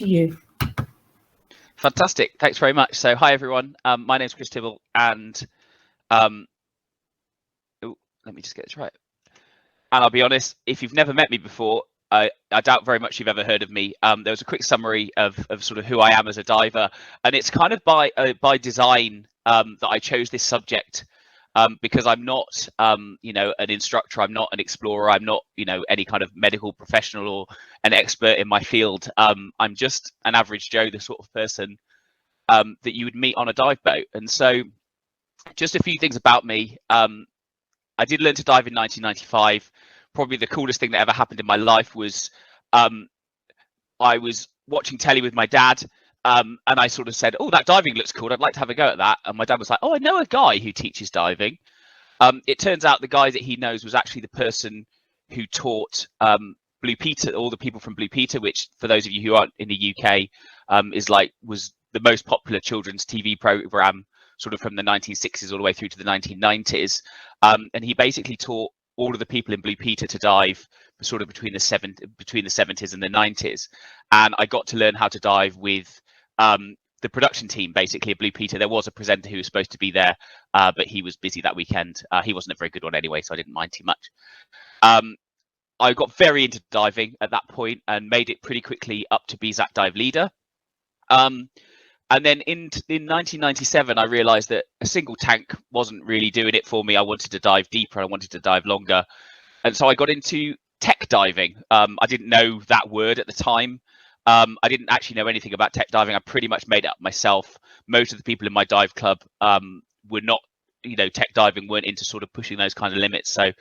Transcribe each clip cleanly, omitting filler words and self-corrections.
You. Fantastic. Thanks very much. So, hi everyone. My name's Chris Tibble, and let me just get this right. And I'll be honest, if you've never met me before, I doubt very much you've ever heard of me. There was a quick summary of sort of who I am as a diver, and it's kind of by design that I chose this subject. Because I'm not, an instructor. I'm not an explorer. I'm not, any kind of medical professional or an expert in my field. I'm just an average Joe, the sort of person that you would meet on a dive boat. And so, just a few things about me. I did learn to dive in 1995. Probably the coolest thing that ever happened in my life was I was watching telly with my dad. And I sort of said, "Oh, that diving looks cool. I'd like to have a go at that." And my dad was like, "Oh, I know a guy who teaches diving." It turns out the guy that he knows was actually the person who taught Blue Peter, all the people from Blue Peter, which for those of you who aren't in the UK, was the most popular children's TV program, sort of from the 1960s all the way through to the 1990s. And he basically taught all of the people in Blue Peter to dive sort of between the 70s and the 90s. And I got to learn how to dive with the production team, basically, at Blue Peter. There was a presenter who was supposed to be there, but he was busy that weekend. He wasn't a very good one anyway, so I didn't mind too much. I got very into diving at that point and made it pretty quickly up to BZAC dive leader. And then in 1997, I realized that a single tank wasn't really doing it for me. I wanted to dive deeper. I wanted to dive longer. And so I got into tech diving. I didn't know that word at the time. I didn't actually know anything about tech diving. I pretty much made it up myself. Most of the people in my dive club were not, tech diving, weren't into sort of pushing those kind of limits. So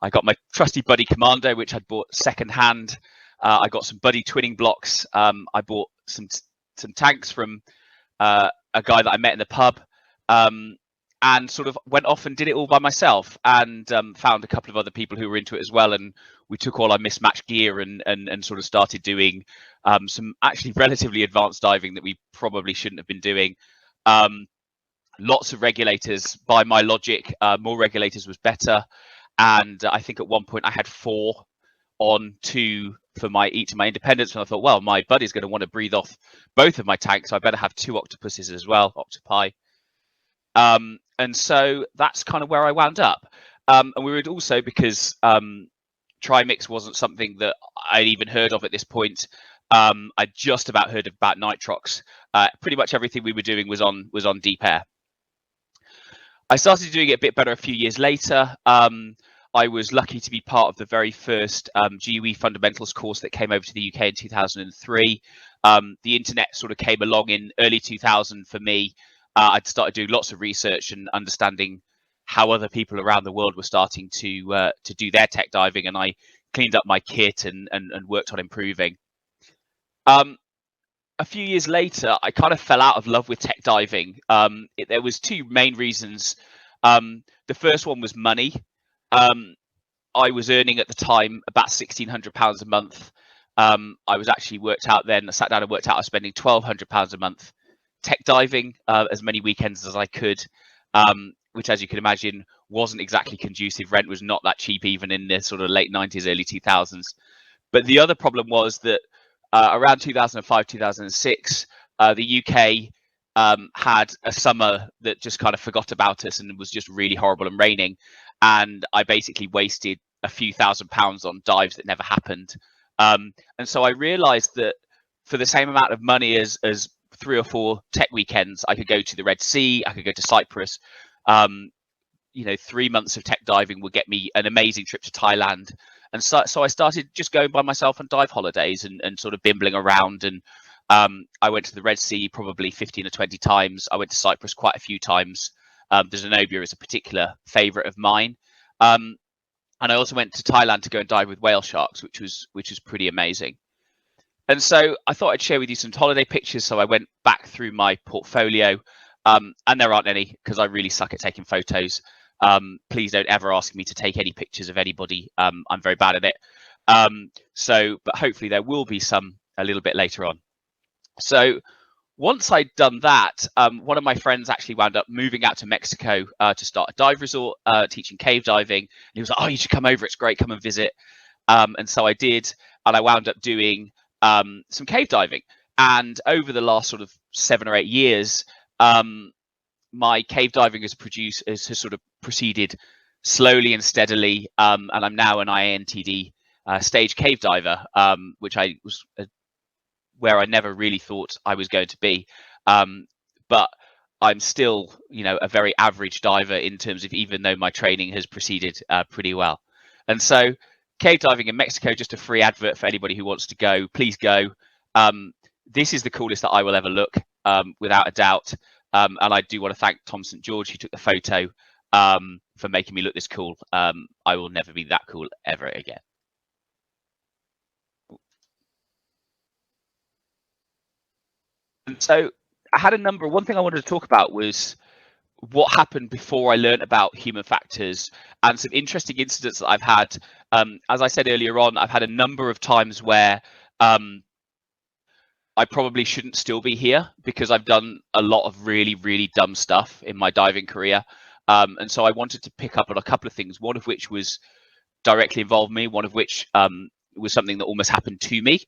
I got my trusty Buddy Commando, which I'd bought secondhand. I got some Buddy twinning blocks. I bought some tanks from a guy that I met in the pub, and sort of went off and did it all by myself, and found a couple of other people who were into it as well. And we took all our mismatched gear and sort of started doing some actually relatively advanced diving that we probably shouldn't have been doing. Lots of regulators. By my logic, more regulators was better. And I think at one point I had 4 on 2 for each of my independents, and I thought, well, my buddy's going to want to breathe off both of my tanks, so I better have 2 octopuses as well, octopi. And so that's kind of where I wound up. And we would also, because trimix wasn't something that I'd even heard of at this point, I just about heard about nitrox. Pretty much everything we were doing was on deep air. I started doing it a bit better a few years later. I was lucky to be part of the very first GUE fundamentals course that came over to the UK in 2003. The internet sort of came along in early 2000 for me. I'd started doing lots of research and understanding how other people around the world were starting to do their tech diving, and I cleaned up my kit and worked on improving. A few years later, I kind of fell out of love with tech diving. There was 2 main reasons. The first one was money. I was earning at the time about £1,600 a month. I was actually worked out then. I sat down and worked out I was spending £1,200 a month tech diving, as many weekends as I could, which, as you can imagine, wasn't exactly conducive. Rent was not that cheap, even in the sort of late 90s, early 2000s. But the other problem was that around 2005, 2006, the UK had a summer that just kind of forgot about us and was just really horrible and raining. And I basically wasted a few £1,000s on dives that never happened. And so I realized that for the same amount of money as 3 or 4 tech weekends, I could go to the Red Sea, I could go to Cyprus. 3 months of tech diving would get me an amazing trip to Thailand. And so I started just going by myself on dive holidays and sort of bimbling around. And I went to the Red Sea probably 15 or 20 times. I went to Cyprus quite a few times. The Zenobia is a particular favorite of mine. And I also went to Thailand to go and dive with whale sharks, which was pretty amazing. And so I thought I'd share with you some holiday pictures. So I went back through my portfolio, and there aren't any because I really suck at taking photos. Please don't ever ask me to take any pictures of anybody. I'm very bad at it. But hopefully there will be some a little bit later on. So once I'd done that, one of my friends actually wound up moving out to Mexico to start a dive resort, teaching cave diving. And he was like, "Oh, you should come over. It's great. Come and visit." And so I did, and I wound up doing some cave diving. And over the last sort of 7 or 8 years, my cave diving has sort of proceeded slowly and steadily, and I'm now an INTD stage cave diver, which I was where I never really thought I was going to be. But I'm still, a very average diver in terms of, even though my training has proceeded pretty well. And so cave diving in Mexico, just a free advert for anybody who wants to go, please go. This is the coolest that I will ever look, without a doubt. And I do want to thank Tom St. George, who took the photo, for making me look this cool. I will never be that cool ever again. And so I had one thing I wanted to talk about was what happened before I learned about human factors, and some interesting incidents that I've had. As I said earlier on, I've had a number of times where I probably shouldn't still be here because I've done a lot of really, really dumb stuff in my diving career. And so I wanted to pick up on a couple of things, one of which was directly involved me, one of which was something that almost happened to me.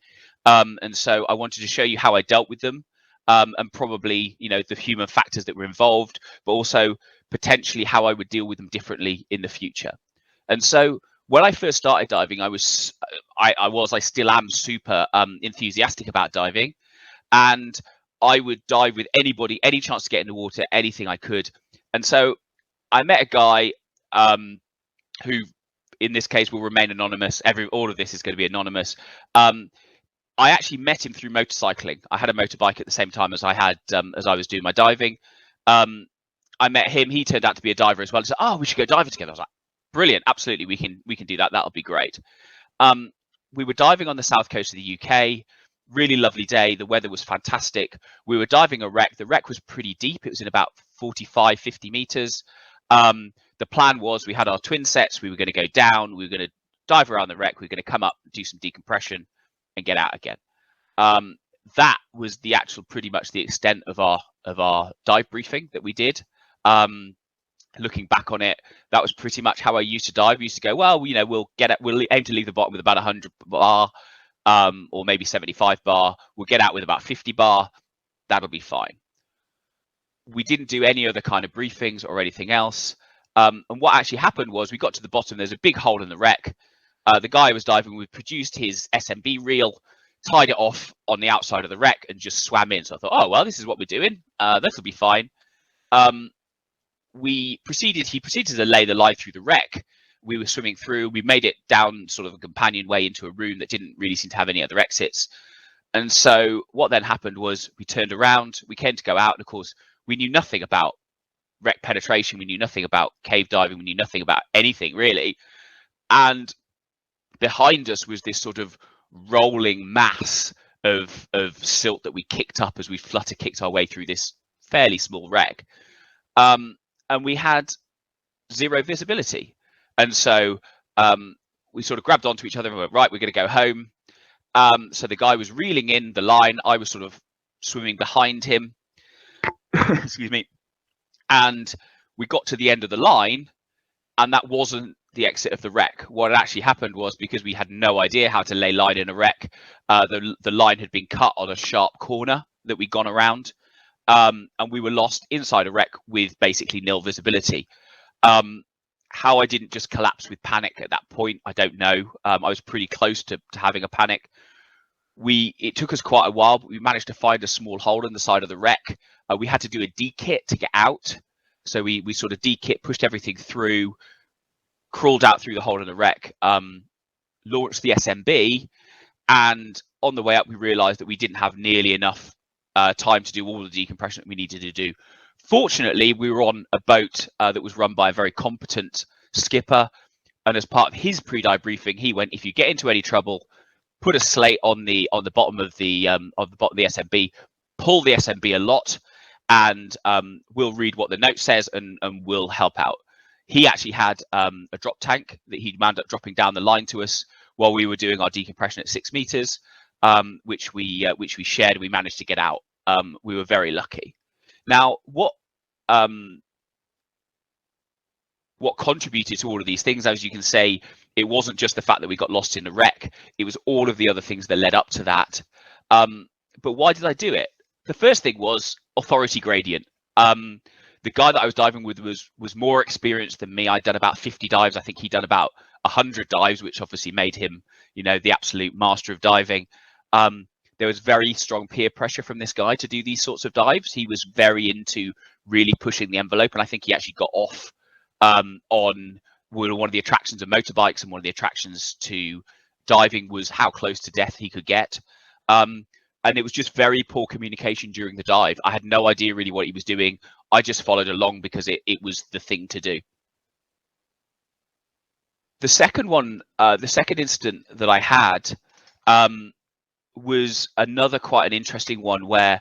And so I wanted to show you how I dealt with them, and probably, the human factors that were involved, but also potentially how I would deal with them differently in the future. And so when I first started diving, I still am super enthusiastic about diving, and I would dive with anybody, any chance to get in the water, anything I could. And so I met a guy who, in this case, will remain anonymous. All of this is going to be anonymous. I actually met him through motorcycling. I had a motorbike at the same time as I had as I was doing my diving. I met him. He turned out to be a diver as well. He said, "Oh, we should go diving together." I was like, "Brilliant! Absolutely, we can do that. That'll be great." We were diving on the south coast of the UK. Really lovely day. The weather was fantastic. We were diving a wreck. The wreck was pretty deep. It was in about 45, 50 meters. The plan was, we had our twin sets. We were going to go down. We were going to dive around the wreck. We were going to come up, do some decompression, and get out again. That was pretty much the extent of our dive briefing that we did. Looking back on it, that was pretty much how I used to dive. We used to go, well, we'll aim to leave the bottom with about 100 bar, or maybe 75 bar. We'll get out with about 50 bar. That'll be fine. We didn't do any other kind of briefings or anything else. And what actually happened was, we got to the bottom. There's a big hole in the wreck. The guy I was diving with produced his SMB reel, tied it off on the outside of the wreck, and just swam in. So I thought, oh, well, this is what we're doing. This will be fine. He proceeded to lay the line through the wreck. We were swimming through. We made it down sort of a companionway into a room that didn't really seem to have any other exits. And so what then happened was, we turned around. We came to go out. And of course, we knew nothing about wreck penetration. We knew nothing about cave diving. We knew nothing about anything really. And behind us was this sort of rolling mass of silt that we kicked up as we flutter kicked our way through this fairly small wreck. And we had zero visibility. And so we sort of grabbed onto each other and went, right, we're going to go home. So the guy was reeling in the line. I was sort of swimming behind him. Excuse me. And we got to the end of the line, and that wasn't the exit of the wreck. What had actually happened was, because we had no idea how to lay line in a wreck, the line had been cut on a sharp corner that we'd gone around. And we were lost inside a wreck with basically nil visibility. How I didn't just collapse with panic at that point, I don't know. I was pretty close to having a panic. It took us quite a while, but we managed to find a small hole in the side of the wreck. We had to do a de-kit to get out. So we sort of de-kit, pushed everything through, crawled out through the hole in the wreck, launched the SMB, and on the way up, we realized that we didn't have nearly enough time to do all the decompression that we needed to do. Fortunately, we were on a boat that was run by a very competent skipper, and as part of his pre-dive briefing, he went, if you get into any trouble, put a slate on the bottom of the SMB, pull the SMB a lot, and we'll read what the note says, and we'll help out. He actually had a drop tank that he wound up dropping down the line to us while we were doing our decompression at 6 meters, which we shared. We managed to get out. We were very lucky. Now, what contributed to all of these things, as you can say, it wasn't just the fact that we got lost in the wreck. It was all of the other things that led up to that. but why did I do it? The first thing was authority gradient. The guy that I was diving with was more experienced than me. I'd done about 50 dives. I think he'd done about 100 dives, which obviously made him, the absolute master of diving. There was very strong peer pressure from this guy to do these sorts of dives. He was very into really pushing the envelope, and I think he actually got off on one of the attractions of motorbikes, and one of the attractions to diving was how close to death he could get. And it was just very poor communication during the dive. I had no idea really what he was doing. I just followed along because it was the thing to do. The second incident that I had was another quite an interesting one, where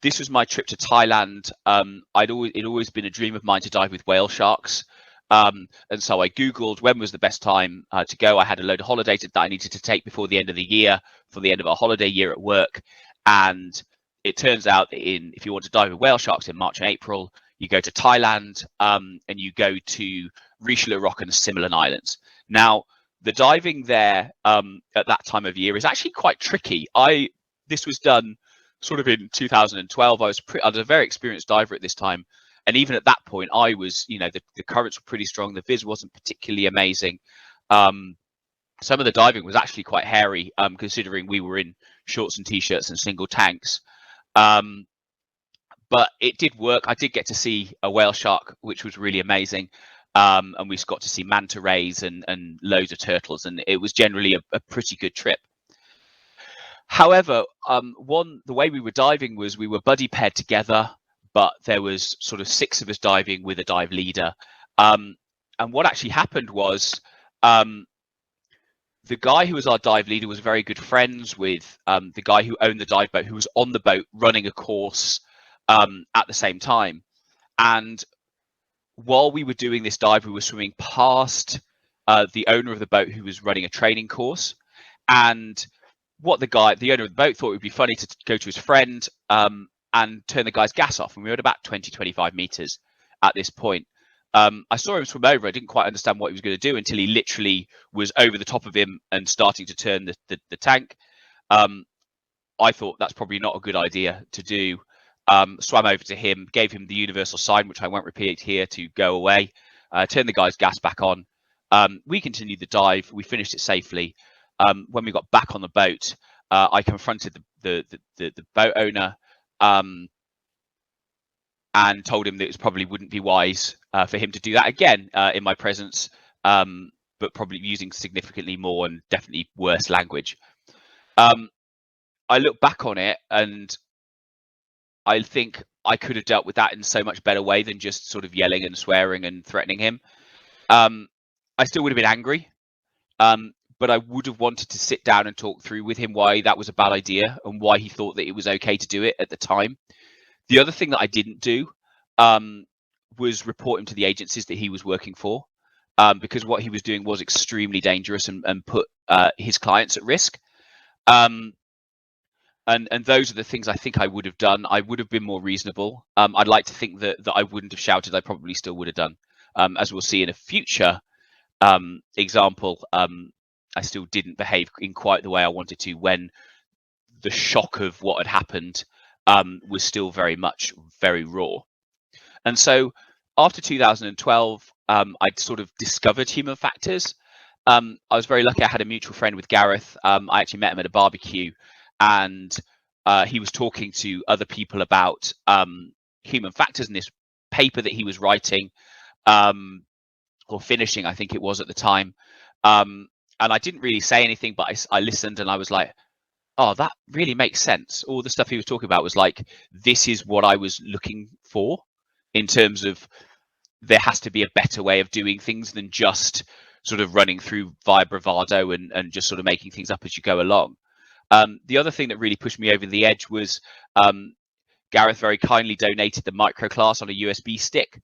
this was my trip to Thailand. It'd always been a dream of mine to dive with whale sharks. And so I Googled when was the best time to go. I had a load of holidays that I needed to take before the end of the year, for the end of our holiday year at work. And it turns out that if you want to dive with whale sharks in March and April, you go to Thailand, and you go to Recreational Rock and Similan Islands. Now, the diving there at that time of year is actually quite tricky. This was done sort of in 2012. I was a very experienced diver at this time. And even at that point, I was, the currents were pretty strong. The viz wasn't particularly amazing. Some of the diving was actually quite hairy, considering we were in shorts and t-shirts and single tanks. But it did work. I did get to see a whale shark, which was really amazing. And we got to see manta rays and loads of turtles. And it was generally a pretty good trip. However, the way we were diving was we were buddy paired together, but there was sort of 6 of us diving with a dive leader. And what actually happened was the guy who was our dive leader was very good friends with the guy who owned the dive boat, who was on the boat running a course at the same time. And while we were doing this dive, we were swimming past the owner of the boat, who was running a training course. And what the owner of the boat thought it would be funny to go to his friend and turn the guy's gas off. And we were at about 20-25 meters at this point. I saw him swim over. I didn't quite understand what he was going to do until he literally was over the top of him and starting to turn the tank. I thought that's probably not a good idea to do. Swam over to him, gave him the universal sign, which I won't repeat here, to go away, turned the guy's gas back on. We continued the dive. We finished it safely. When we got back on the boat, I confronted the boat owner and told him that it probably wouldn't be wise for him to do that again in my presence, but probably using significantly more and definitely worse language. I look back on it and I think I could have dealt with that in so much better way than just sort of yelling and swearing and threatening him. I still would have been angry, but I would have wanted to sit down and talk through with him why that was a bad idea and why he thought that it was okay to do it at the time. The other thing that I didn't do was report him to the agencies that he was working for, because what he was doing was extremely dangerous and put his clients at risk. And those are the things I think I would have done. I would have been more reasonable. I'd like to think that I wouldn't have shouted. I probably still would have done. As we'll see in a future example, I still didn't behave in quite the way I wanted to when the shock of what had happened was still very raw. And so after 2012, I'd sort of discovered human factors. I was very lucky. I had a mutual friend with Gareth. I actually met him at a barbecue, and he was talking to other people about human factors in this paper that he was writing or finishing, I think it was at the time. And I didn't really say anything, but I listened and I was like, oh, that really makes sense. All the stuff he was talking about was like, this is what I was looking for in terms of there has to be a better way of doing things than just sort of running through via bravado and just sort of making things up as you go along. The other thing that really pushed me over the edge was Gareth very kindly donated the microclass on a USB stick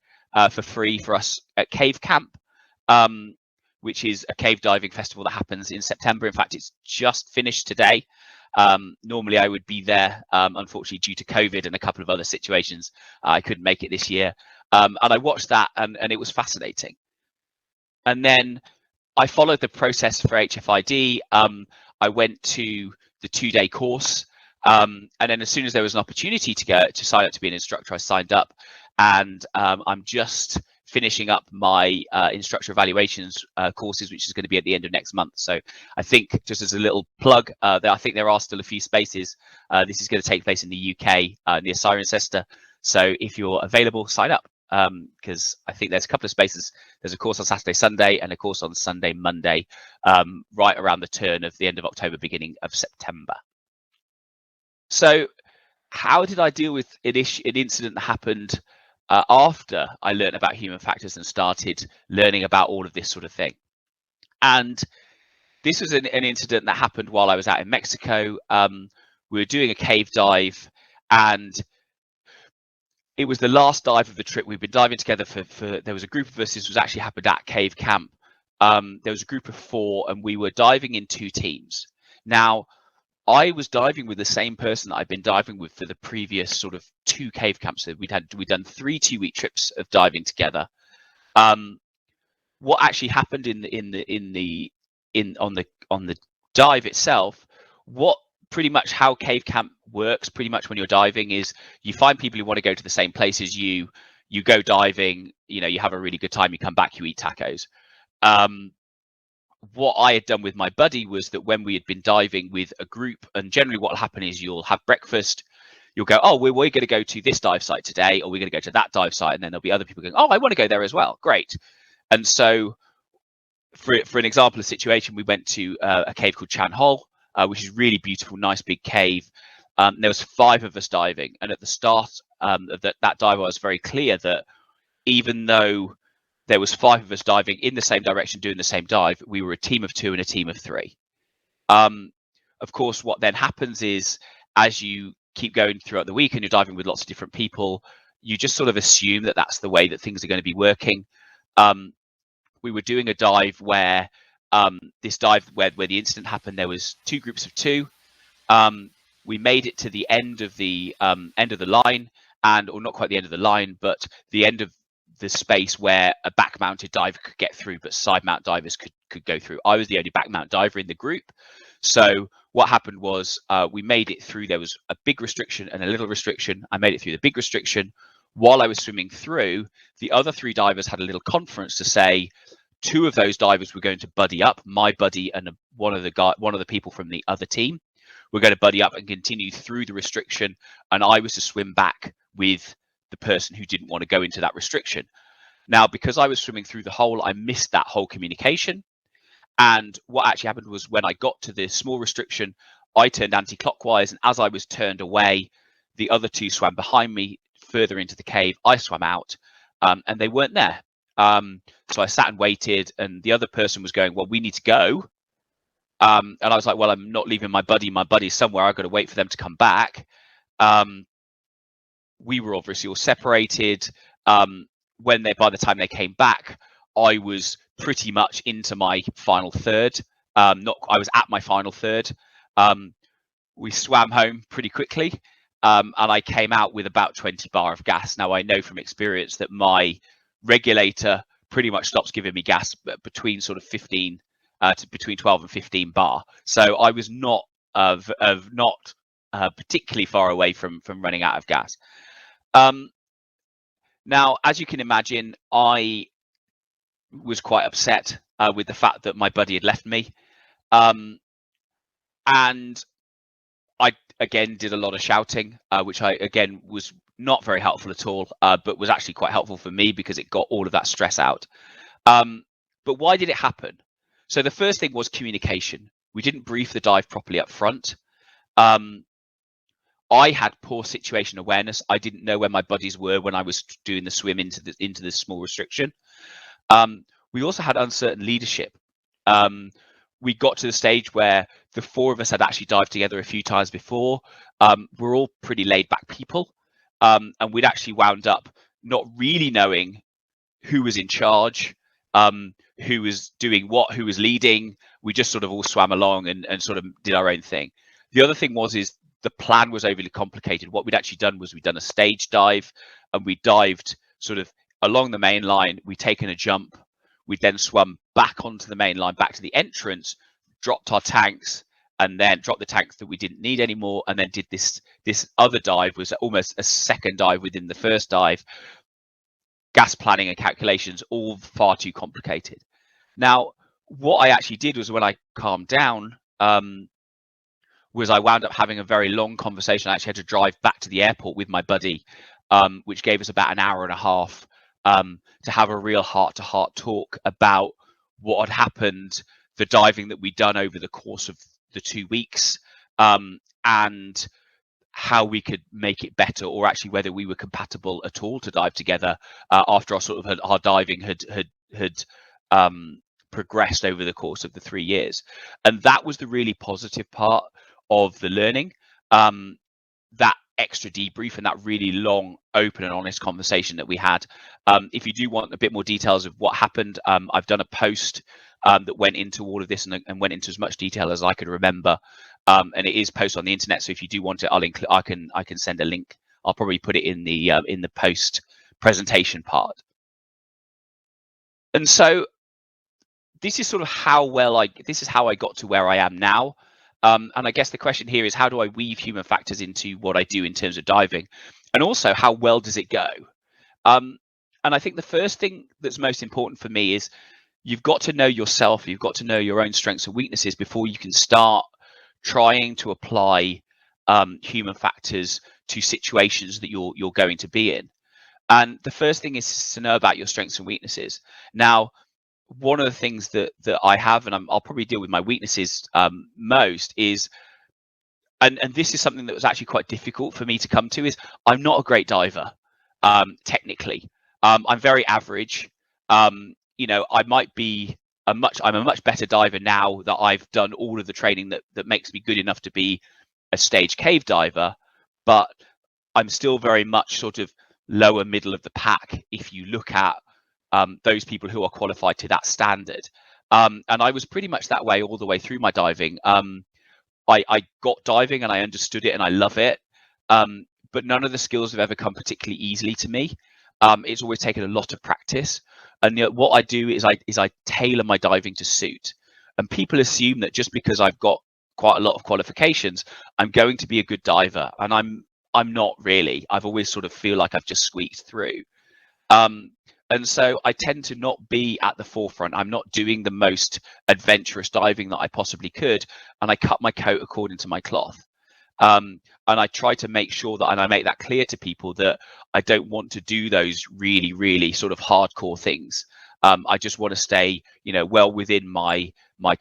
for free for us at Cave Camp, which is a cave diving festival that happens in September. In fact, it's just finished today. Normally I would be there. Unfortunately, due to COVID and a couple of other situations, I couldn't make it this year. And I watched that and it was fascinating. And then I followed the process for HFID. I went to the 2-day course. And then as soon as there was an opportunity to sign up to be an instructor, I signed up, and I'm just finishing up my instructor evaluations courses, which is going to be at the end of next month. So I think, just as a little plug, I think there are still a few spaces. This is going to take place in the UK near Cirencester. So if you're available, sign up, because I think there's a couple of spaces. There's a course on Saturday, Sunday, and a course on Sunday, Monday, right around the turn of the end of October, beginning of September. So how did I deal with an incident that happened after I learned about human factors and started learning about all of this sort of thing? And this was an incident that happened while I was out in Mexico. We were doing a cave dive, and it was the last dive of the trip. We've been diving together for there was a group of us. This was actually happened at cave camp. There was a group of 4, and we were diving in 2 teams. Now, I was diving with the same person that I'd been diving with for the previous sort of 2 cave camps. So we'd done 3 2-week trips of diving together. What actually happened on the dive itself, what pretty much how cave camp works pretty much when you're diving is you find people who want to go to the same place as you go diving, you have a really good time, you come back, you eat tacos. What I had done with my buddy was that when we had been diving with a group, and generally what will happen is you'll have breakfast, you'll go, oh, we're going to go to this dive site today, or we're going to go to that dive site, and then there'll be other people going, oh, I want to go there as well. Great. And so for an example of situation, we went to a cave called Chan Hol, which is really beautiful, nice big cave. There was 5 of us diving, and at the start of that dive, I was very clear that even though there was 5 of us diving in the same direction, doing the same dive, we were a team of 2 and a team of 3. Of course, what then happens is, as you keep going throughout the week and you're diving with lots of different people, you just sort of assume that that's the way that things are going to be working. We were doing a dive where this dive where the incident happened, there was 2 groups of 2. We made it to the end of the line, or not quite the end of the line, but the end of the space where a back mounted diver could get through, but side mount divers could go through. I was the only back mount diver in the group. So what happened was we made it through. There was a big restriction and a little restriction. I made it through the big restriction. While I was swimming through, the other 3 divers had a little conference to say 2 of those divers were going to buddy up. My buddy and one of the people from the other team were going to buddy up and continue through the restriction, and I was to swim back with the person who didn't want to go into that restriction. Now, because I was swimming through the hole, I missed that whole communication. And what actually happened was, when I got to the small restriction, I turned anti-clockwise, and as I was turned away, the other 2 swam behind me further into the cave. I swam out, and they weren't there. So I sat and waited, and the other person was going, well, we need to go. And I was like, well, I'm not leaving my buddy. My buddy's somewhere. I've got to wait for them to come back. We were obviously all separated. By the time they came back, I was pretty much into my final third. I was at my final third. We swam home pretty quickly, and I came out with about 20 bar of gas. Now, I know from experience that my regulator pretty much stops giving me gas between sort of between 12 and 15 bar. So I was not particularly far away from running out of gas. Now, as you can imagine, I was quite upset with the fact that my buddy had left me. And I, again, did a lot of shouting, which again, was not very helpful at all, but was actually quite helpful for me because it got all of that stress out. But why did it happen? So the first thing was communication. We didn't brief the dive properly up front. I had poor situation awareness. I didn't know where my buddies were when I was doing the swim into this small restriction. We also had uncertain leadership. We got to the stage where the 4 of us had actually dived together a few times before. We're all pretty laid back people. And we'd actually wound up not really knowing who was in charge, who was doing what, who was leading. We just sort of all swam along and sort of did our own thing. The other thing is the plan was overly complicated. What we'd actually done was we'd done a stage dive, and we dived sort of along the main line. We'd taken a jump. We'd then swum back onto the main line, back to the entrance, dropped our tanks, and then dropped the tanks that we didn't need anymore, and then did this other dive, was almost a second dive within the first dive. Gas planning and calculations, all far too complicated. Now, what I actually did was, when I calmed down, was I wound up having a very long conversation. I actually had to drive back to the airport with my buddy, which gave us about an hour and a half to have a real heart-to-heart talk about what had happened, the diving that we'd done over the course of the 2 weeks, and how we could make it better, or actually whether we were compatible at all to dive together after our diving had progressed over the course of the 3 years. And that was the really positive part of the learning, that extra debrief and that really long, open and honest conversation that we had. If you do want a bit more details of what happened, I've done a post that went into all of this and went into as much detail as I could remember, and it is posted on the internet. So if you do want it, I can send a link. I'll probably put it in the post presentation part. And so this is sort of how I got to where I am now. And I guess the question here is, how do I weave human factors into what I do in terms of diving? And also, how well does it go? And I think the first thing that's most important for me is, you've got to know yourself, you've got to know your own strengths and weaknesses before you can start trying to apply human factors to situations that you're going to be in. And the first thing is to know about your strengths and weaknesses. Now, one of the things that I have, and I'll probably deal with my weaknesses most, is, and this is something that was actually quite difficult for me to come to, is I'm not a great diver technically. I'm very average. I might be I'm a much better diver now that I've done all of the training that makes me good enough to be a stage cave diver, but I'm still very much sort of lower middle of the pack if you look at those people who are qualified to that standard. And I was pretty much that way all the way through my diving. I got diving and I understood it and I love it, but none of the skills have ever come particularly easily to me. It's always taken a lot of practice. And what I do is I tailor my diving to suit. And people assume that just because I've got quite a lot of qualifications, I'm going to be a good diver, and I'm not really. I've always sort of feel like I've just squeaked through. And so I tend to not be at the forefront. I'm not doing the most adventurous diving that I possibly could, and I cut my coat according to my cloth. And I try to make sure that, and I make that clear to people, that I don't want to do those really, really sort of hardcore things. I just want to stay, well within my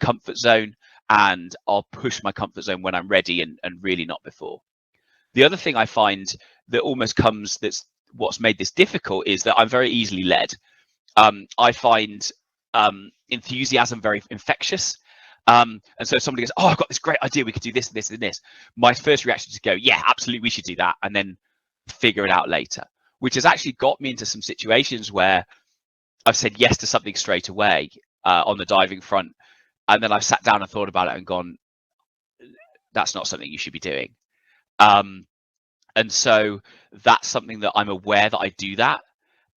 comfort zone, and I'll push my comfort zone when I'm ready, and really not before. The other thing I find that almost comes, that's what's made this difficult, is that I'm very easily led. I find enthusiasm very infectious. And so if somebody goes, "Oh, I've got this great idea, we could do this, this, and this," my first reaction is to go, "Yeah, absolutely, we should do that," and then figure it out later, which has actually got me into some situations where I've said yes to something straight away on the diving front, and then I've sat down and thought about it and gone, "That's not something you should be doing." And so that's something that I'm aware that I do that.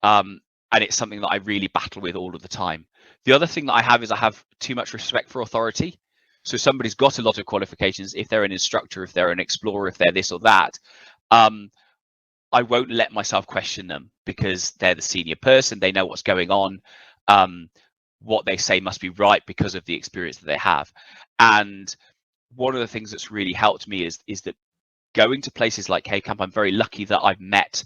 And it's something that I really battle with all of the time. The other thing that I have is I have too much respect for authority. So somebody's got a lot of qualifications, if they're an instructor, if they're an explorer, if they're this or that, I won't let myself question them, because they're the senior person, they know what's going on. What they say must be right because of the experience that they have. And one of the things that's really helped me is that going to places like Cave Camp, I'm very lucky that I've met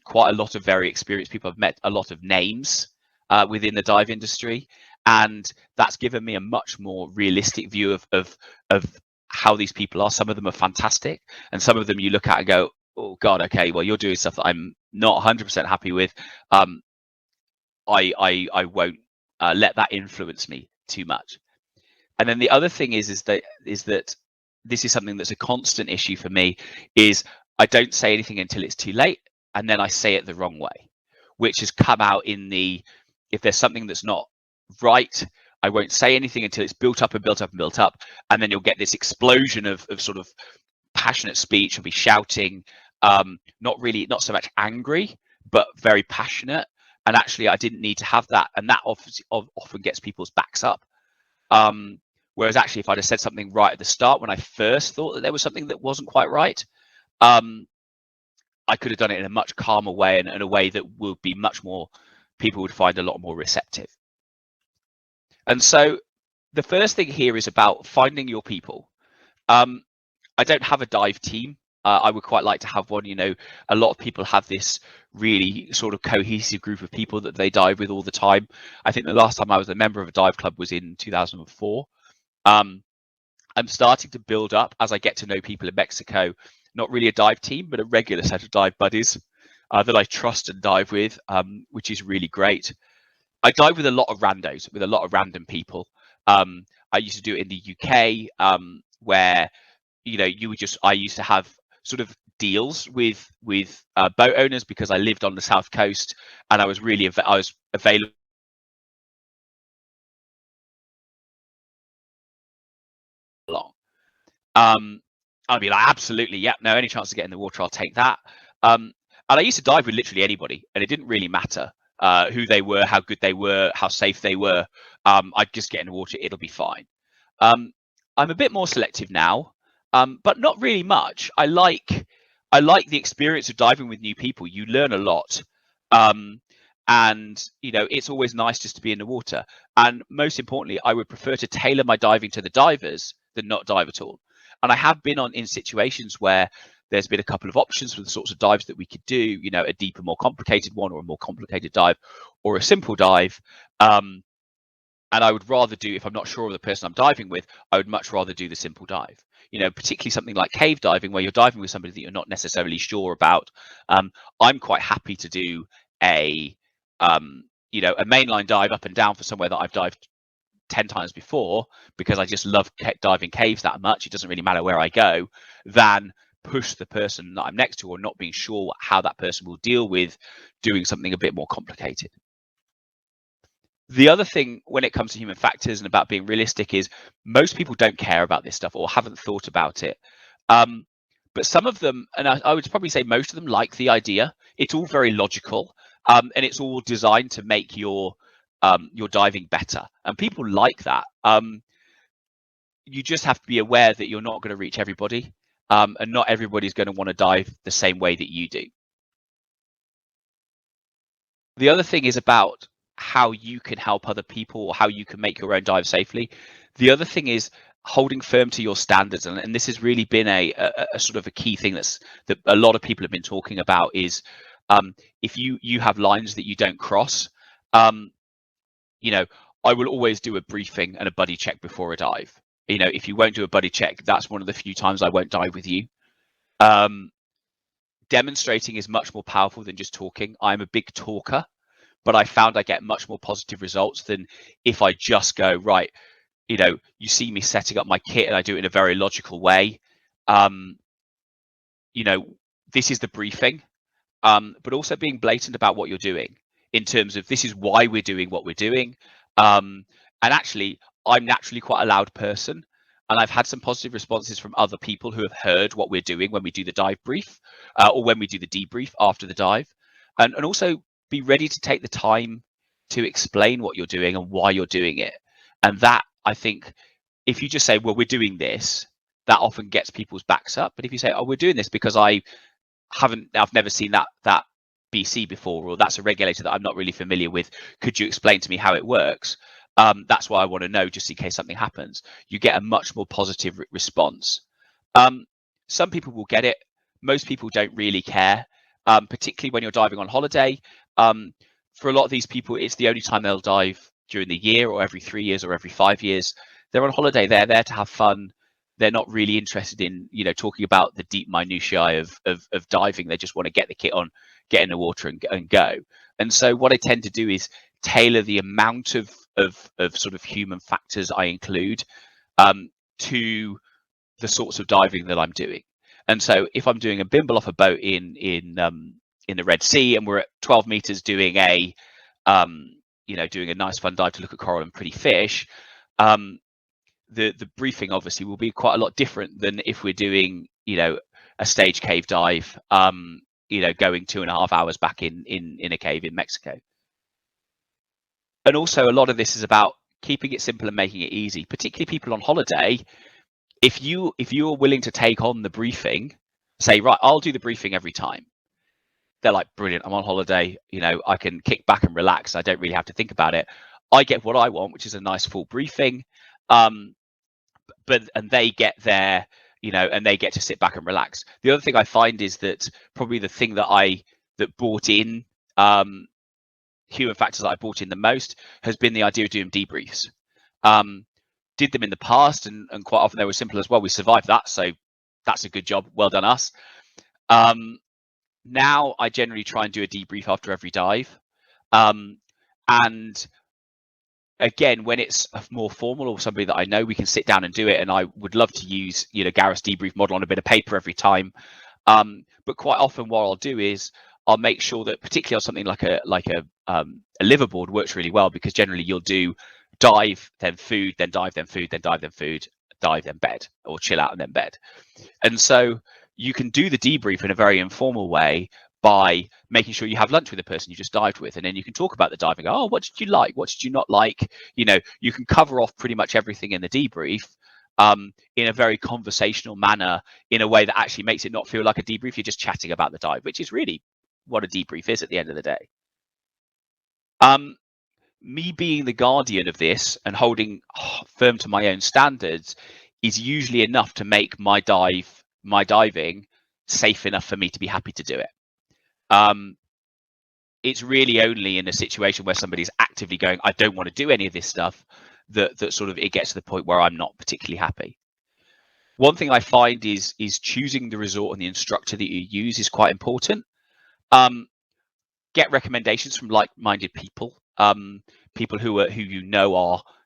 quite a lot of very experienced people. I've met a lot of names within the dive industry, and that's given me a much more realistic view of how these people are. Some of them are fantastic, and some of them you look at and go, "Oh God, okay, well, you're doing stuff that I'm not 100% happy with." I won't let that influence me too much. And then the other thing is that this is something that's a constant issue for me, is I don't say anything until it's too late, and then I say it the wrong way, which has come out in if there's something that's not right, I won't say anything until it's built up and built up and built up, and then you'll get this explosion of sort of passionate speech. I'll be shouting, not so much angry, but very passionate. And actually, I didn't need to have that, and that often gets people's backs up. Whereas actually, if I'd have said something right at the start when I first thought that there was something that wasn't quite right, I could have done it in a much calmer way and in a way that would be much more, people would find a lot more receptive. And so the first thing here is about finding your people. I don't have a dive team. I would quite like to have one. A lot of people have this really sort of cohesive group of people that they dive with all the time. I think the last time I was a member of a dive club was in 2004. I'm starting to build up, as I get to know people in Mexico, not really a dive team, but a regular set of dive buddies that I trust and dive with, which is really great. I dive with a lot of randos, with a lot of random people. I used to do it in the UK, where I used to have sort of deals with boat owners because I lived on the south coast and I was available. I'd be like, absolutely, yeah, no, any chance to get in the water, I'll take that. And I used to dive with literally anybody, and it didn't really matter who they were, how good they were, how safe they were. I'd just get in the water, it'll be fine. I'm a bit more selective now, but not really much. I like the experience of diving with new people. You learn a lot. And it's always nice just to be in the water. And most importantly, I would prefer to tailor my diving to the divers than not dive at all. And I have been in situations where there's been a couple of options for the sorts of dives that we could do, a deeper, more complicated one, or a more complicated dive, or a simple dive. And I would rather do, if I'm not sure of the person I'm diving with, I would much rather do the simple dive. Particularly something like cave diving, where you're diving with somebody that you're not necessarily sure about. I'm quite happy to do a mainline dive up and down for somewhere that I've dived 10 times before, because I just love diving caves that much. It doesn't really matter where I go, than push the person that I'm next to or not being sure how that person will deal with doing something a bit more complicated. The other thing when it comes to human factors and about being realistic is most people don't care about this stuff or haven't thought about it. But some of them, and I would probably say most of them, like the idea. It's all very logical, and it's all designed to make your diving better, and people like that. You just have to be aware that you're not going to reach everybody, and not everybody's going to want to dive the same way that you do. The other thing is about how you can help other people or how you can make your own dive safely. The other thing is holding firm to your standards, and this has really been a sort of a key thing that a lot of people have been talking about is if you have lines that you don't cross. I will always do a briefing and a buddy check before a dive. If you won't do a buddy check, that's one of the few times I won't dive with you. Demonstrating is much more powerful than just talking. I'm a big talker, but I found I get much more positive results than if I just go, right, you see me setting up my kit and I do it in a very logical way. This is the briefing, but also being blatant about what you're doing in terms of this is why we're doing what we're doing. And actually, I'm naturally quite a loud person, and I've had some positive responses from other people who have heard what we're doing when we do the dive brief or when we do the debrief after the dive, and also be ready to take the time to explain what you're doing and why you're doing it. And that, I think, if you just say, well, we're doing this, that often gets people's backs up. But if you say, oh, we're doing this because I've never seen that BC before, or that's a regulator that I'm not really familiar with, could you explain to me how it works? That's why I want to know, just in case something happens. You get a much more positive response. Some people will get it. Most people don't really care, particularly when you're diving on holiday. For a lot of these people, it's the only time they'll dive during the year, or every 3 years, or every 5 years. They're on holiday. They're there to have fun. They're not really interested in talking about the deep minutiae of diving. They just want to get the kit on, get in the water, and go. And so what I tend to do is tailor the amount of sort of human factors I include to the sorts of diving that I'm doing. And so if I'm doing a bimble off a boat in the Red Sea, and we're at 12 meters doing a nice fun dive to look at coral and pretty fish, the briefing obviously will be quite a lot different than if we're doing a stage cave dive, going 2.5 hours back in a cave in Mexico. And also, a lot of this is about keeping it simple and making it easy, particularly people on holiday. If you're willing to take on the briefing, say, right, I'll do the briefing every time. They're like, brilliant, I'm on holiday, I can kick back and relax. I don't really have to think about it. I get what I want, which is a nice full briefing. And they get their, and they get to sit back and relax. The other thing I find is that probably the thing that brought in human factors that I brought in the most has been the idea of doing debriefs. Did them in the past, and quite often they were simple as well. We survived that, so that's a good job. Well done, us. Now I generally try and do a debrief after every dive. And again, when it's more formal or somebody that I know, we can sit down and do it. And I would love to use, Gareth's debrief model on a bit of paper every time. But quite often what I'll do is I'll make sure that, particularly on something like a liverboard, works really well, because generally you'll do dive, then food, then dive, then food, then dive, then food, dive, then bed, or chill out and then bed. And so you can do the debrief in a very informal way by making sure you have lunch with the person you just dived with, and then you can talk about the diving. Oh, what did you like? What did you not like? You can cover off pretty much everything in the debrief in a very conversational manner, in a way that actually makes it not feel like a debrief. You're just chatting about the dive, which is really what a debrief is at the end of the day. Me being the guardian of this and holding firm to my own standards is usually enough to make my diving safe enough for me to be happy to do it. It's really only in a situation where somebody's actively going, I don't want to do any of this stuff, that sort of it gets to the point where I'm not particularly happy. One thing I find is choosing the resort and the instructor that you use is quite important. Get recommendations from like-minded people, people who are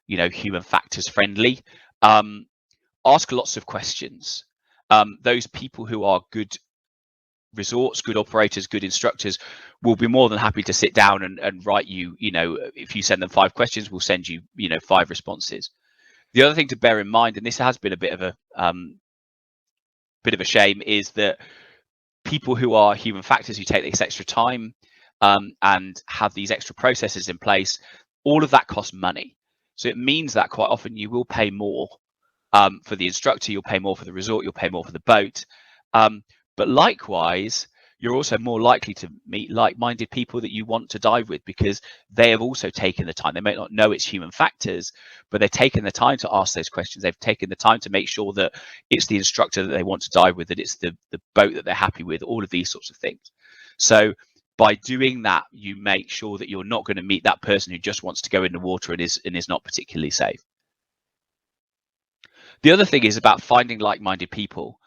human factors friendly. Ask lots of questions. Those people who are good resorts, good operators, good instructors will be more than happy to sit down and write you, if you send them 5 questions, we'll send you, 5 responses. The other thing to bear in mind, and this has been a bit of a shame, is that people who are human factors, who take this extra time and have these extra processes in place, all of that costs money. So it means that quite often you will pay more for the instructor, you'll pay more for the resort, you'll pay more for the boat. But likewise, you're also more likely to meet like-minded people that you want to dive with, because they have also taken the time. They may not know it's human factors, but they've taken the time to ask those questions. They've taken the time to make sure that it's the instructor that they want to dive with, that it's the boat that they're happy with, all of these sorts of things. So by doing that, you make sure that you're not going to meet that person who just wants to go in the water and is not particularly safe. The other thing is about finding like-minded people.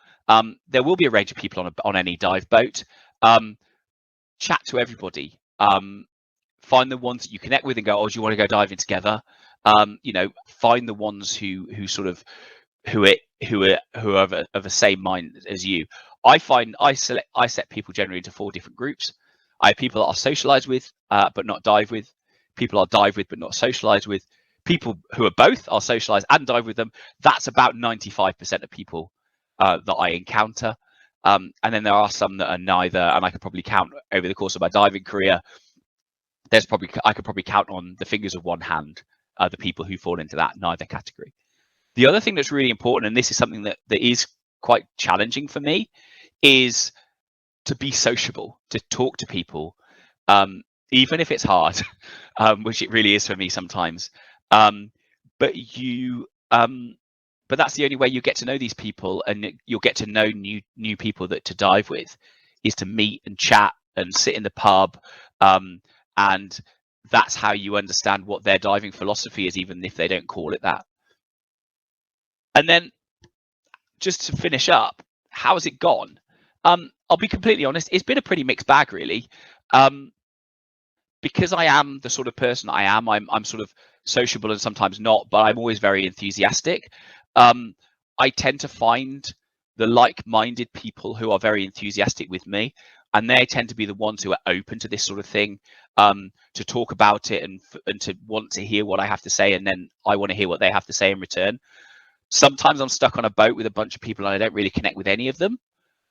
There will be a range of people on any dive boat. Chat to everybody. Find the ones that you connect with and go, oh, do you want to go diving together? Find the ones who are of the same mind as you. I find I set people generally into 4 different groups. I have people that I'll socialize with, but not dive with. People I'll dive with, but not socialize with. People who are both, I'll socialize and dive with them. That's about 95% of people that I encounter. And then there are some that are neither, and I could probably count over the course of my diving career. I could probably count on the fingers of one hand the people who fall into that neither category. The other thing that's really important, and this is something that is quite challenging for me, is to be sociable, to talk to people, even if it's hard, which it really is for me sometimes. But that's the only way you get to know these people, and you'll get to know new people to dive with, is to meet and chat and sit in the pub, and that's how you understand what their diving philosophy is, even if they don't call it that. And then, just to finish up, how has it gone? I'll be completely honest, it's been a pretty mixed bag, really. Because I am the sort of person I am, I'm sort of sociable and sometimes not, but I'm always very enthusiastic. I tend to find the like-minded people who are very enthusiastic with me, and they tend to be the ones who are open to this sort of thing, to talk about it and to want to hear what I have to say, and then I want to hear what they have to say in return. Sometimes I'm stuck on a boat with a bunch of people and I don't really connect with any of them,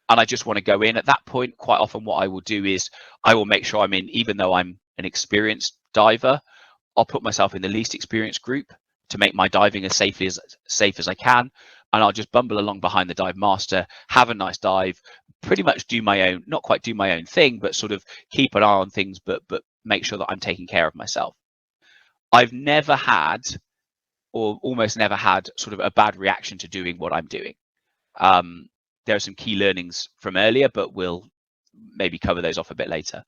and I just want to go in. At that point, quite often what I will do is I will make sure I'm in, even though I'm an experienced diver, I'll put myself in the least experienced group, to make my diving as safe as I can, and I'll just bumble along behind the dive master, have a nice dive, pretty much do my own, not quite do my own thing, but sort of keep an eye on things, but make sure that I'm taking care of myself. I've never had, or almost never had, sort of a bad reaction to doing what I'm doing. There are some key learnings from earlier, but we'll maybe cover those off a bit later.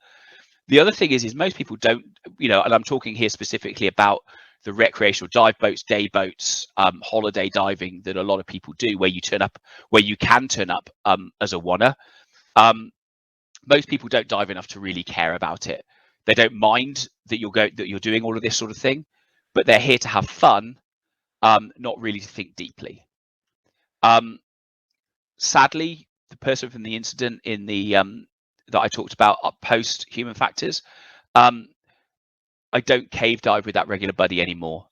The other thing is most people don't, and I'm talking here specifically about the recreational dive boats, day boats, holiday diving that a lot of people do, where you can turn up as a oneer. Most people don't dive enough to really care about it. They don't mind that you're doing all of this sort of thing, but they're here to have fun, not really to think deeply. Sadly, the person from the incident in the that I talked about post human factors, I don't cave dive with that regular buddy anymore.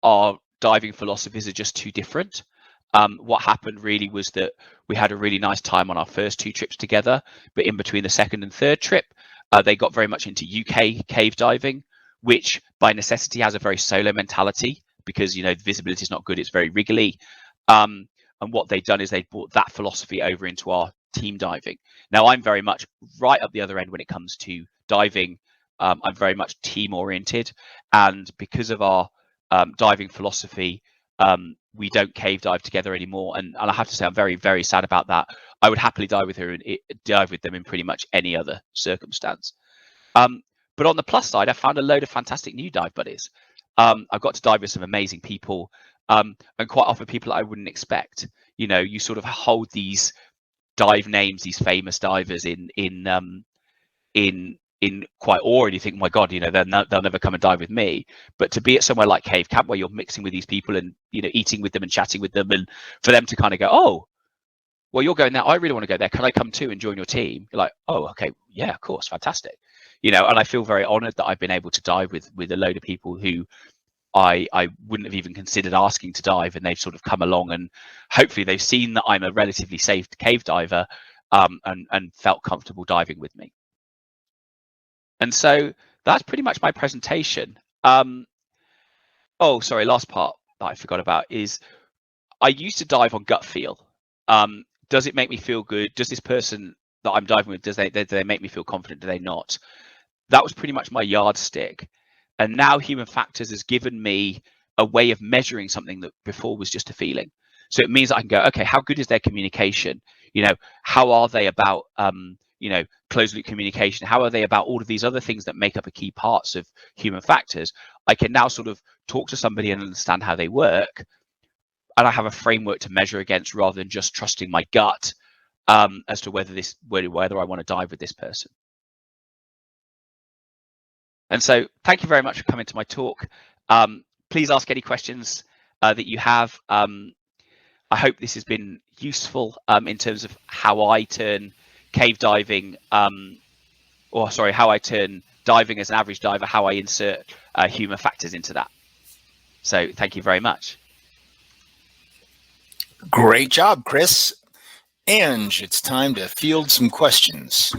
Our diving philosophies are just too different. What happened really was that we had a really nice time on our first 2 trips together, but in between the second and third trip, they got very much into UK cave diving, which by necessity has a very solo mentality because, the visibility is not good. It's very wriggly. And what they've done is they brought that philosophy over into our team diving. Now, I'm very much right up the other end when it comes to diving. I'm very much team oriented, and because of our diving philosophy, we don't cave dive together anymore. And I have to say, I'm very, very sad about that. I would happily dive with her and dive with them in pretty much any other circumstance. But on the plus side, I found a load of fantastic new dive buddies. I've got to dive with some amazing people, and quite often people I wouldn't expect. You sort of hold these dive names, these famous divers in quite awe, and you think, my God, they'll never come and dive with me. But to be at somewhere like Cave Camp where you're mixing with these people and eating with them and chatting with them, and for them to kind of go, oh, well, you're going there, I really want to go there, can I come too and join your team? You're like, oh, okay, yeah, of course, fantastic. And I feel very honored that I've been able to dive with a load of people who I wouldn't have even considered asking to dive, and they've sort of come along, and hopefully they've seen that I'm a relatively safe cave diver, and felt comfortable diving with me. And so that's pretty much my presentation. Oh, sorry, last part that I forgot about is I used to dive on gut feel. Does it make me feel good? Does this person that I'm diving with, do they make me feel confident? Do they not? That was pretty much my yardstick. And now human factors has given me a way of measuring something that before was just a feeling. So it means that I can go, okay, how good is their communication? How are they about closed loop communication? How are they about all of these other things that make up a key parts of human factors? I can now sort of talk to somebody and understand how they work, and I have a framework to measure against rather than just trusting my gut as to whether I want to dive with this person. And so thank you very much for coming to my talk. Please ask any questions that you have. I hope this has been useful in terms of how I turn cave diving, how I turn diving as an average diver, how I insert human factors into that. So thank you very much. Great job, Chris. Ange, it's time to field some questions.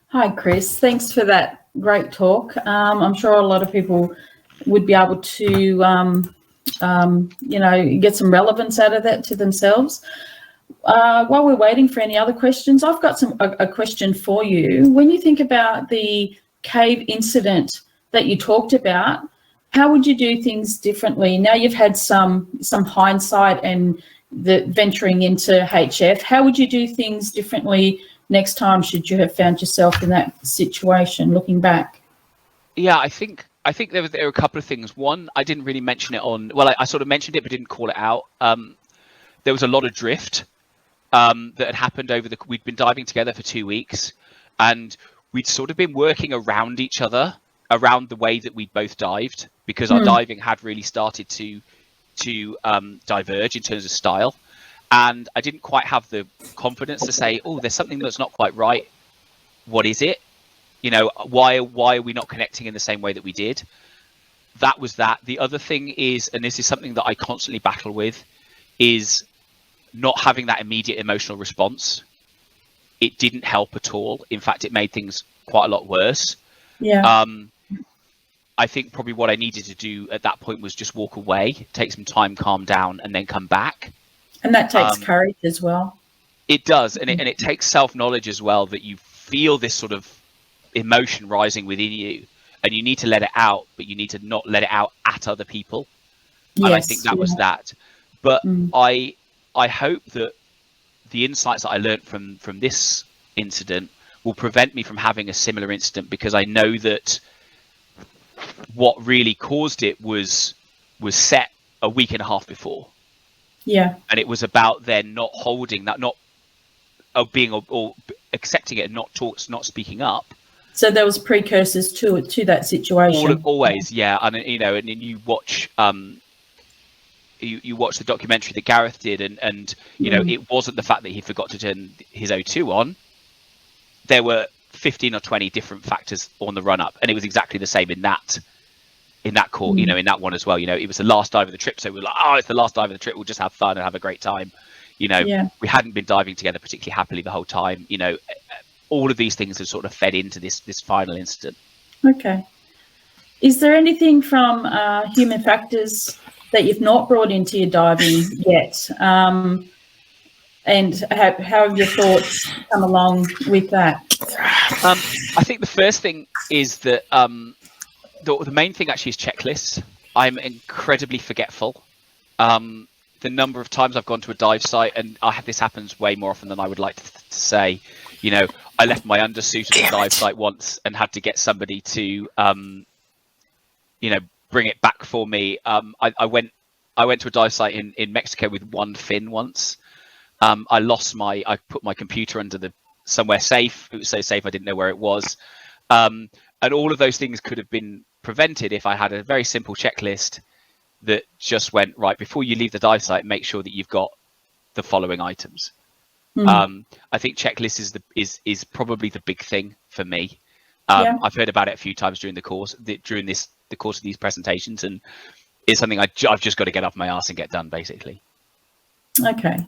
Hi, Chris. Thanks for that great talk. I'm sure a lot of people would be able to, get some relevance out of that to themselves. While we're waiting for any other questions, I've got a question for you. When you think about the cave incident that you talked about, how would you do things differently? Now you've had some hindsight and the venturing into HF. How would you do things differently next time should you have found yourself in that situation, looking back? Yeah, I think there were a couple of things. One, I didn't really mention it I sort of mentioned it but didn't call it out. There was a lot of drift that had happened we'd been diving together for 2 weeks, and we'd sort of been working around each other, around the way that we'd both dived, because our diving had really started to diverge in terms of style. And I didn't quite have the confidence to say, oh, there's something that's not quite right. What is it? Why are we not connecting in the same way that we did? That was that. The other thing is, and this is something that I constantly battle with, is not having that immediate emotional response. It didn't help at all. In fact, it made things quite a lot worse. Yeah. I think probably what I needed to do at that point was just walk away, take some time, calm down, and then come back. And that takes courage as well. It does, and it takes self-knowledge as well, that you feel this sort of emotion rising within you, and you need to let it out, but you need to not let it out at other people. And I think that was that. But I hope that the insights that I learned from this incident will prevent me from having a similar incident, because I know that what really caused it was set a week and a half before. Yeah. And it was about then not holding that, not being or accepting it and not speaking up. So there was precursors to that situation. Always, yeah. And and you watch you watch the documentary that Gareth did, and it wasn't the fact that he forgot to turn his O2 on. There were 15 or 20 different factors on the run up, and it was exactly the same in that call, in that one as well. It was the last dive of the trip, so we were like, oh, it's the last dive of the trip, we'll just have fun and have a great time. We hadn't been diving together particularly happily the whole time. All of these things have sort of fed into this final incident. Okay. Is there anything from human factors that you've not brought into your diving yet? And how have your thoughts come along with that? I think the first thing is that the main thing actually is checklists. I'm incredibly forgetful. The number of times I've gone to a dive site, and this happens way more often than I would like to say. I left my undersuit at a dive site once and had to get somebody to, bring it back for me. I went to a dive site in Mexico with one fin once. I put my computer under somewhere safe. It was so safe I didn't know where it was. And all of those things could have been prevented if I had a very simple checklist that just went, right, before you leave the dive site, make sure that you've got the following items. I think checklist is probably the big thing for me. I've heard about it a few times during the course of these presentations, and it's something I've just got to get off my arse and get done, basically. Okay.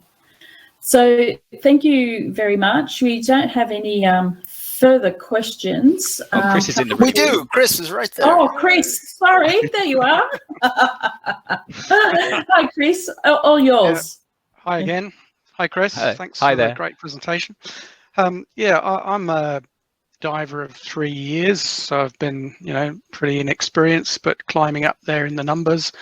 So thank you very much. We don't have any further questions. Chris is in the room. We do. Chris is right there. Oh, Chris, sorry. There you are. Hi, Chris. All yours. Yeah. Hi again. Hi, Chris. Hi. Thanks Hi for there. the great presentation. I'm a diver of 3 years, so I've been, pretty inexperienced, but climbing up there in the numbers.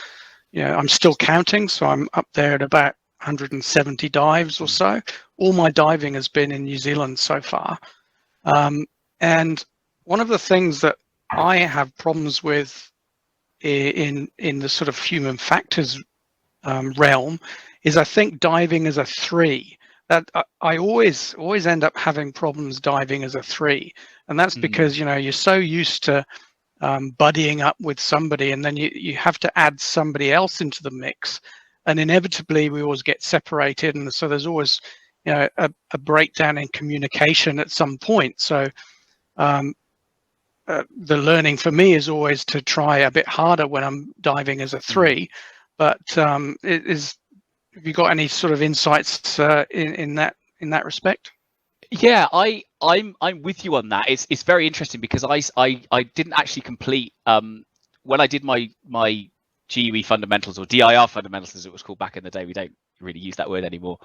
I'm still counting, so I'm up there at about 170 dives or so. All my diving has been in New Zealand so far. And one of the things that I have problems with in the sort of human factors realm is I think diving as a 3. That I always end up having problems diving as a 3, and that's because you're so used to buddying up with somebody, and then you have to add somebody else into the mix, and inevitably we always get separated, and so there's always a breakdown in communication at some point. So the learning for me is always to try a bit harder when I'm diving as a 3, but have you got any sort of insights in that respect? Yeah, I'm with you on that. It's very interesting because I didn't actually complete when I did my GUE fundamentals, or DIR fundamentals as it was called back in the day. We don't really use that word anymore.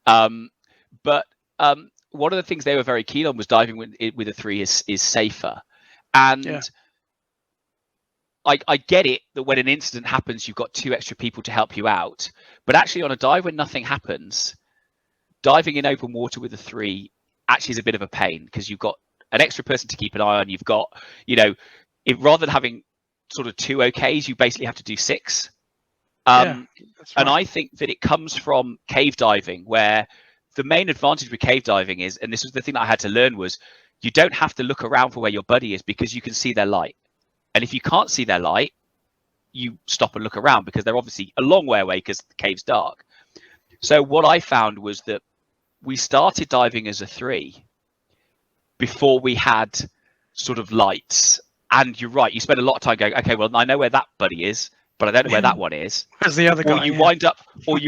But one of the things they were very keen on was diving with a 3 is safer. And I get it that when an incident happens, you've got 2 extra people to help you out. But actually on a dive when nothing happens, diving in open water with a 3 actually is a bit of a pain, because you've got an extra person to keep an eye on. You've got, rather than having sort of 2 OKs, you basically have to do 6. That's right. And I think that it comes from cave diving, where the main advantage with cave diving is, and this was the thing that I had to learn, was you don't have to look around for where your buddy is, because you can see their light. And if you can't see their light, you stop and look around, because they're obviously a long way away because the cave's dark. So what I found was that we started diving as a 3 before we had sort of lights. And you're right, you spend a lot of time going, okay, well, I know where that buddy is, but I don't know where that one is. Where's the other guy? Or you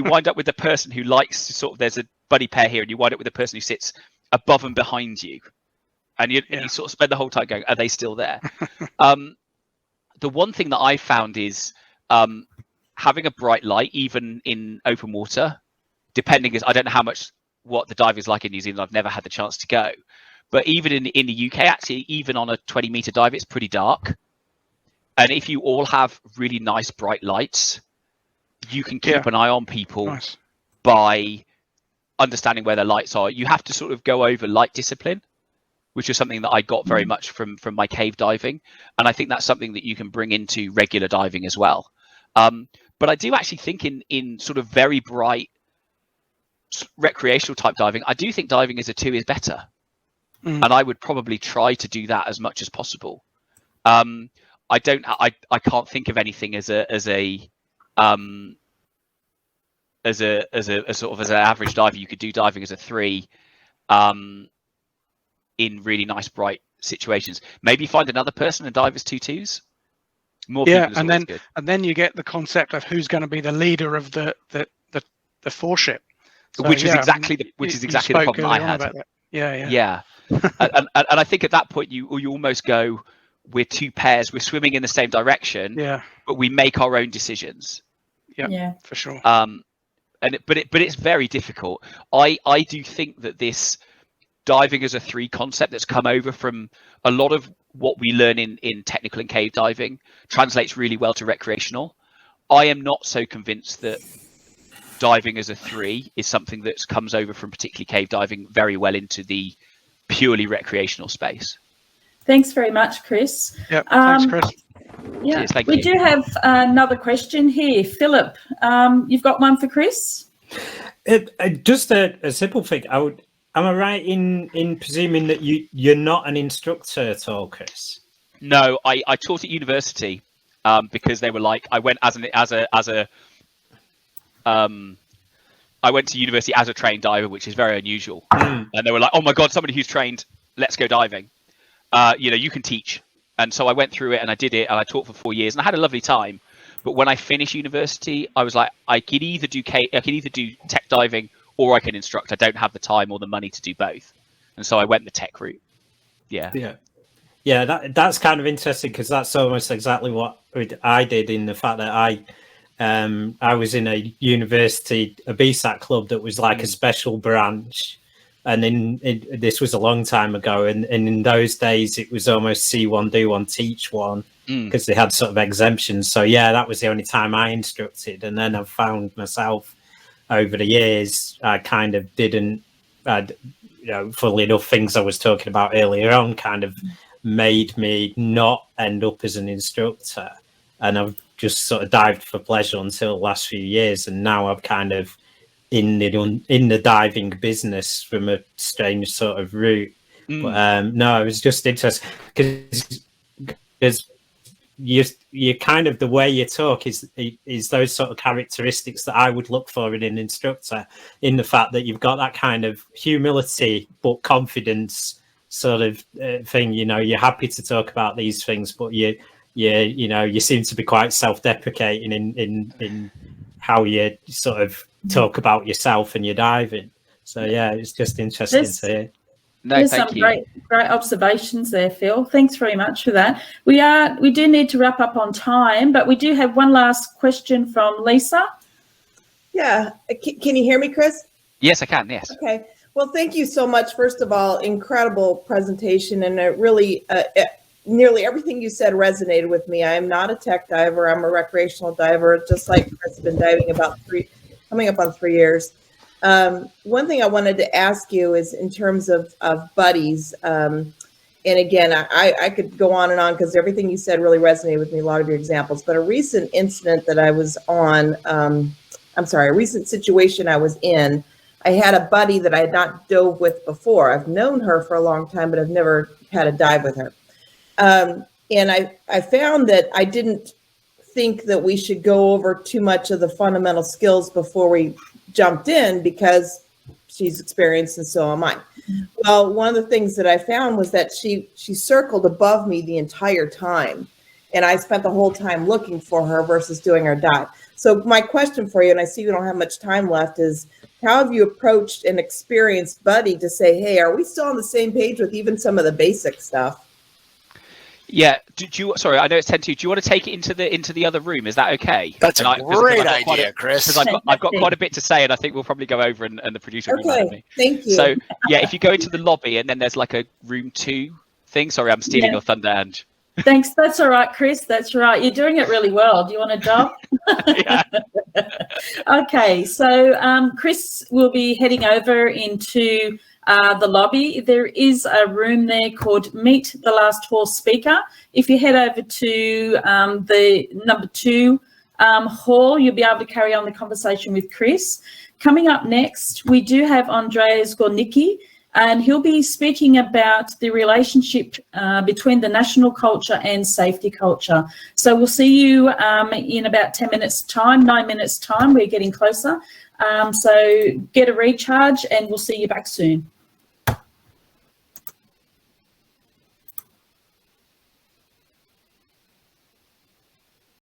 wind up with the person who likes to sort of, there's a buddy pair here, and you wind up with the person who sits above and behind you. And you sort of spend the whole time going, are they still there? the one thing that I found is having a bright light, even in open water, depending, I don't know what the dive is like in New Zealand. I've never had the chance to go, but even in the UK, actually, even on a 20-meter dive, it's pretty dark. And if you all have really nice bright lights, you can keep an eye on people by understanding where their lights are. You have to sort of go over light discipline, which is something that I got very much from my cave diving. And I think that's something that you can bring into regular diving as well. But I do actually think in sort of very bright recreational type diving, I do think diving as a 2 is better. And I would probably try to do that as much as possible. I can't think of anything as an average diver. You could do diving as a 3 in really nice bright situations. Maybe find another person and dive as 2-2s. More people and then you get the concept of who's going to be the leader of the foreship. So, which is exactly the problem I had. Yeah. and I think at that point you almost go, we're 2 pairs, we're swimming in the same direction, but we make our own decisions. Yeah, for sure. But it's very difficult. I do think that this diving as a 3 concept that's come over from a lot of what we learn in technical and cave diving translates really well to recreational. I am not so convinced that diving as a 3 is something that comes over from particularly cave diving very well into the purely recreational space. Thanks very much, Chris. Yeah, thanks, Chris. Yeah, Cheers, we do have another question here. Philip, you've got one for Chris? Just a simple thing. Am I right in presuming that you're not an instructor at all, Chris? No, I taught at university because they were like, I went I went to university as a trained diver, which is very unusual. And they were like, oh my God, somebody who's trained, let's go diving. You can teach. And so I went through it and I did it and I taught for 4 years and I had a lovely time. But when I finished university, I was like, I can either do tech diving or I can instruct. I don't have the time or the money to do both. And so I went the tech route. Yeah. That's kind of interesting because that's almost exactly what I did, in the fact that I was in a university, a BSAT club that was like a special branch. And this was a long time ago. And in those days, it was almost see one, do one, teach one, because they had sort of exemptions. So, that was the only time I instructed. And then I found myself over the years, I kind of didn't, funnily enough, things I was talking about earlier on kind of made me not end up as an instructor. And I've just sort of dived for pleasure until the last few years. And now I've kind of in the diving business from a strange sort of route. But no, it was just interesting because you kind of, the way you talk is those sort of characteristics that I would look for in an instructor, in the fact that you've got that kind of humility but confidence sort of thing. You're happy to talk about these things, but you seem to be quite self-deprecating in how you sort of talk about yourself and your diving. So it's just interesting to hear. There's some great observations there, Phil. Thanks very much for that. We do need to wrap up on time, but we do have one last question from Lisa. Yeah. Can you hear me, Chris? Yes, I can. Yes. Okay. Well, thank you so much. First of all, incredible presentation, and it really nearly everything you said resonated with me. I am not a tech diver. I'm a recreational diver, just like Chris has been diving coming up on 3 years. One thing I wanted to ask you is in terms of buddies. And again, I could go on and on because everything you said really resonated with me, a lot of your examples. But a recent incident that I was on, a recent situation I was in, I had a buddy that I had not dove with before. I've known her for a long time, but I've never had a dive with her. And I found that I didn't think that we should go over too much of the fundamental skills before we jumped in, because she's experienced and so am I. Well, one of the things that I found was that she circled above me the entire time, and I spent the whole time looking for her versus doing her dive. So my question for you, and I see we don't have much time left, is how have you approached an experienced buddy to say, hey, are we still on the same page with even some of the basic stuff? Yeah. Do you? Sorry, I know it's 10 to. Do you want to take it into the other room? Is that okay? That's a great idea, Chris. Because I've got quite a bit to say, and I think we'll probably go over, and the producer will remind me. Thank you. So yeah, if you go into the lobby, and then there's like a room 2 thing. Sorry, I'm stealing your thunder, Ange. Thanks. That's all right, Chris. That's right. You're doing it really well. Do you want a job? Yeah. Okay. So Chris will be heading over into the lobby. There is a room there called Meet the Last Horse Speaker. If you head over to the number 2 hall, you'll be able to carry on the conversation with Chris. Coming up next, we do have Andreas Gornicki, and he'll be speaking about the relationship between the national culture and safety culture. So we'll see you in about 10 minutes time, 9 minutes time. We're getting closer. So get a recharge, and we'll see you back soon.